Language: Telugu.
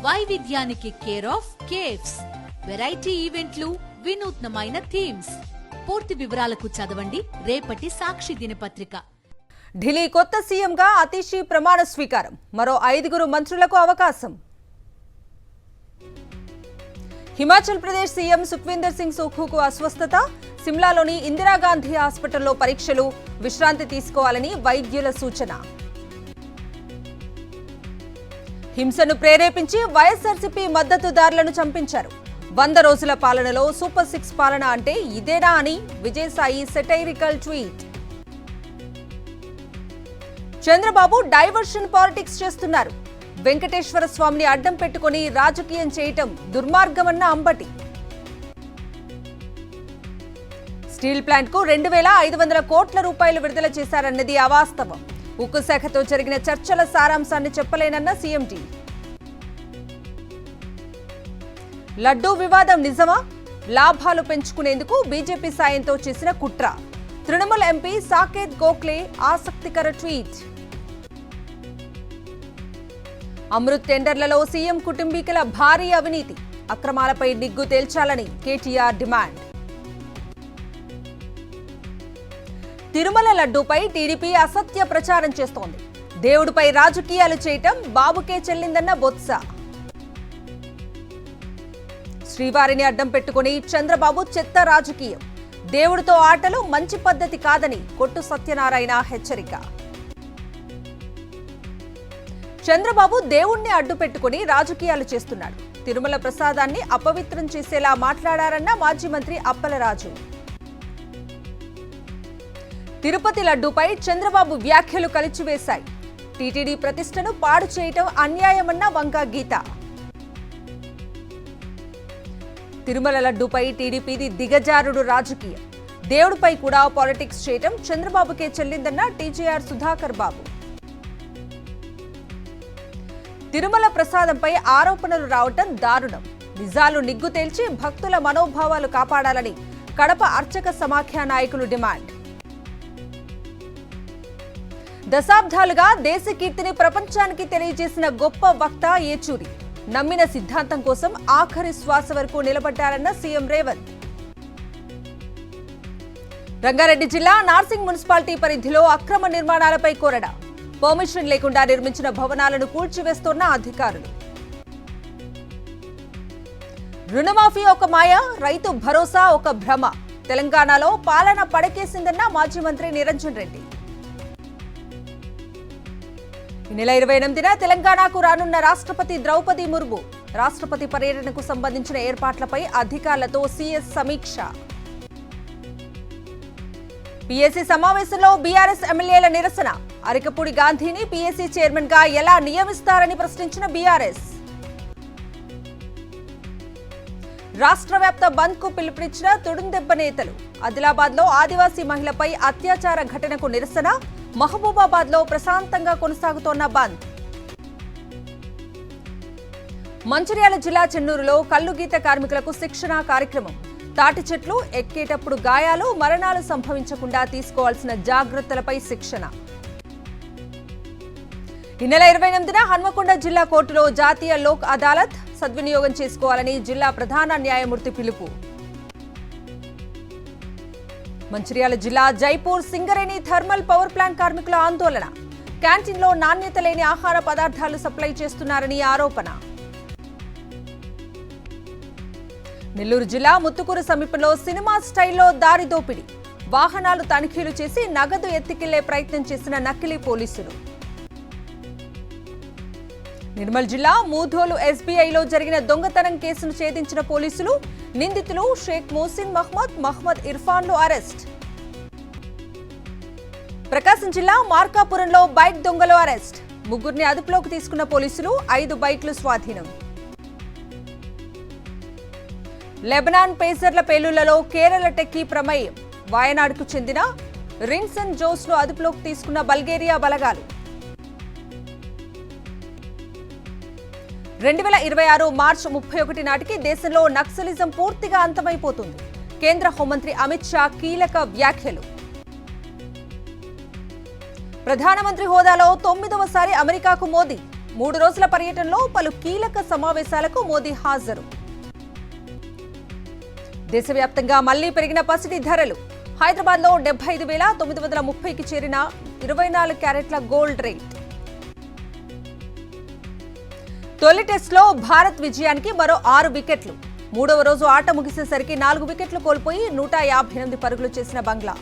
వైవిధ్యానికి కేర్ ఆఫ్ కేవ్స్, వెరైటీ ఈవెంట్లు, వినూత్నమైన థీమ్స్. పూర్తి వివరాలకు చదవండి రేపటి సాక్షి దినపత్రిక. ఢిల్లీ కొత్త సీఎంగా అతిషి ప్రమాణ స్వీకారం, మరో 5 మంత్రులకు అవకాశం. హిమాచల్ ప్రదేశ్ సీఎం సుఖ్వీందర్ సింగ్ సుఖుకు అస్వస్థత, సిమ్లాలోని ఇందిరాగాంధీ హాస్పిటల్లో పరీక్షలు, విశ్రాంతి తీసుకోవాలని వైద్యుల సూచన. హింసను ప్రేరేపించి వైఎస్ఆర్సీపీ మద్దతుదారులను చంపించారు. 100 రోజుల పాలనలో సూపర్ 6 పాలన అంటే ఇదేనా అని Vijayasai satirical tweet. Chandrababu diversion politics చేస్తున్నారు. వెంకటేశ్వర స్వామిని అడ్డం పెట్టుకుని రాజకీయం చేయటం దుర్మార్గమన్న అంబటి. స్టీల్ ప్లాంట్ కు 2,500 కోట్ల రూపాయలు విడుదల చేశారన్నది అవాస్తవం. ఉక్కు శాఖతో జరిగిన చర్చల సారాంశాన్ని చెప్పలేనన్న సీఎంటీ. లడ్డూ వివాదం నిజమా? లాభాలు పెంచుకునేందుకు బీజేపీ సాయంతో చేసిన కుట్ర. తృణమూల్ ఎంపీ సాకేత్ గోఖలే ఆసక్తికర ట్వీట్. అమృత్ టెండర్లలో సీఎం కుటుంబీకుల భారీ అవినీతి, అక్రమాలపై నిగ్గు తేల్చాలని కేటీఆర్ డిమాండ్. తిరుమల లడ్డూపై టీడీపీ అసత్య ప్రచారం చేస్తోంది. దేవుడిపై రాజకీయాలు చేయటం బాబుకే చెల్లిందన్న బొత్స. శ్రీవారిని అడ్డం పెట్టుకుని చంద్రబాబు చెత్త రాజకీయం, దేవుడితో ఆటలు మంచి పద్ధతి కాదని కొట్టు సత్యనారాయణ హెచ్చరిక. చంద్రబాబు దేవుణ్ణి అడ్డు పెట్టుకుని రాజకీయాలు చేస్తున్నాడు. తిరుమల ప్రసాదాన్ని అపవిత్రం చేసేలా మాట్లాడారన్న మాజీ మంత్రి అప్పలరాజు. తిరుపతి లడ్డూపై చంద్రబాబు వ్యాఖ్యలు కలిచివేశాయి. టీటీడీ ప్రతిష్టను పాడు చేయటం అన్యాయమన్న వంక గీత. తిరుమల లడ్డూపై టీడీపీది దిగజారుడు రాజకీయం, దేవుడిపై కూడా పాలిటిక్స్ చేయటం చంద్రబాబుకే చెల్లిందన్న టీజేఆర్ సుధాకర్ బాబు. తిరుమల ప్రసాదంపై ఆరోపణలు రావటం దారుణం. నిజాలు నిగ్గు తేల్చి భక్తుల మనోభావాలు కాపాడాలని కడప అర్చక సమాఖ్య నాయకులు డిమాండ్. దశాబ్దాలుగా దేశ కీర్తిని ప్రపంచానికి తెలియజేసిన గొప్ప వక్త ఏచూరి. నమ్మిన సిద్ధాంతం కోసం ఆఖరి శ్వాస వరకు నిలబడ్డారన్న సీఎం రేవంత్. రంగారెడ్డి జిల్లా నార్సింగ్ మున్సిపాలిటీ పరిధిలో అక్రమ నిర్మాణాలపై కొరడ. పర్మిషన్ లేకుండా నిర్మించిన భవనాలను కూల్చివేస్తున్న అధికారులు. రుణమాఫీ ఒక మాయ, రైతు భరోసా ఒక భ్రమ. తెలంగాణలో పాలన పడకేసిందన్న మాజీ మంత్రి నిరంజన్ రెడ్డి. ఈ నెల 28న తెలంగాణకు రానున్న రాష్ట్రపతి ద్రౌపది ముర్ము. రాష్ట్రపతి పర్యటనకు సంబంధించిన ఏర్పాట్లపై అధికారులతో సీఎస్ సమీక్ష. పీఏసీ సమావేశంలో బీఆర్ఎస్ ఎమ్మెల్యేల నిరసన. అరికపూడి గాంధీని పీఏసీ చైర్మన్ గా ఎలా నియమిస్తారని ప్రశ్నించిన బీఆర్ఎస్. రాష్ట్ర వ్యాప్త బంద్ కు పిలుపునిచ్చిన తుడుందెబ్బ నేతలు. ఆదిలాబాద్ లో ఆదివాసీ మహిళపై అత్యాచార ఘటనకు నిరసన. మహబూబాబాద్ లో ప్రశాంతంగా కొనసాగుతోన్న బంద్. మంచిర్యాల జిల్లా చెన్నూరులో కల్లుగీత కార్మికులకు శిక్షణ కార్యక్రమం. తాటి చెట్లు ఎక్కేటప్పుడు గాయాలు, మరణాలు సంభవించకుండా తీసుకోవాల్సిన జాగ్రత్తలపై శిక్షణ. ఈ నెల 28న హన్మకొండ జిల్లా కోర్టులో జాతీయ లోక్ అదాలత్ సద్వినియోగం చేసుకోవాలని జిల్లా ప్రధాన న్యాయమూర్తి పిలుపు. మంచిర్యాల జిల్లా Jaipur Singareni thermal power plant కార్మికుల ఆందోళన. క్యాంటీన్లో నాణ్యత లేని ఆహార పదార్థాలు సప్లై చేస్తున్నారని ఆరోపణ. నెల్లూరు జిల్లా ముత్తుకూరు సమీపంలో సినిమా స్టైల్లో దారి దోపిడీ. వాహనాలు తనిఖీలు చేసి నగదు ఎత్తికెళ్లే ప్రయత్నం చేసిన నకిలీ పోలీసులు. నిర్మల్ జిల్లా మూధోలు ఎస్బీఐలో జరిగిన దొంగతనం కేసును ఛేదించిన పోలీసులు. నిందితులు షేక్ మోసిన్ మహ్మద్ ఇర్ఫాన్లు అరెస్ట్. ప్రకాశం జిల్లా మార్కాపురంలో బైక్ దొంగలు అరెస్ట్. 3 అదుపులోకి తీసుకున్న పోలీసులు. 5 బైక్లు స్వాధీనం. లెబనాన్ పేసర్ల పేలుళ్లలో కేరళ టెక్కీ ప్రమేయం. వాయనాడుకు చెందిన రిన్సన్ జోస్ ను అదుపులోకి తీసుకున్న బల్గేరియా బలగాలు. 2026 మార్చి 31 నాటికి దేశంలో నక్సలిజం పూర్తిగా అంతమైపోతుంది. కేంద్ర హోంమంత్రి అమిత్ షా కీలక వ్యాఖ్యలు. ప్రధానమంత్రి హోదాలో 9వసారి అమెరికాకు మోదీ. 3 రోజుల పర్యటనలో పలు కీలక సమావేశాలకు మోదీ హాజరు. దేశవ్యాప్తంగా మళ్లీ పెరిగిన పసిడి ధరలు. హైదరాబాద్లో 75,930కి చేరిన 24 క్యారెట్ల గోల్డ్ రేట్. తొలి టెస్టులో భారత్ విజయానికి మరో 6 వికెట్లు. 3వ రోజు ఆట ముగిసేసరికి 4 వికెట్లు కోల్పోయి 158 పరుగులు చేసిన బంగ్లా.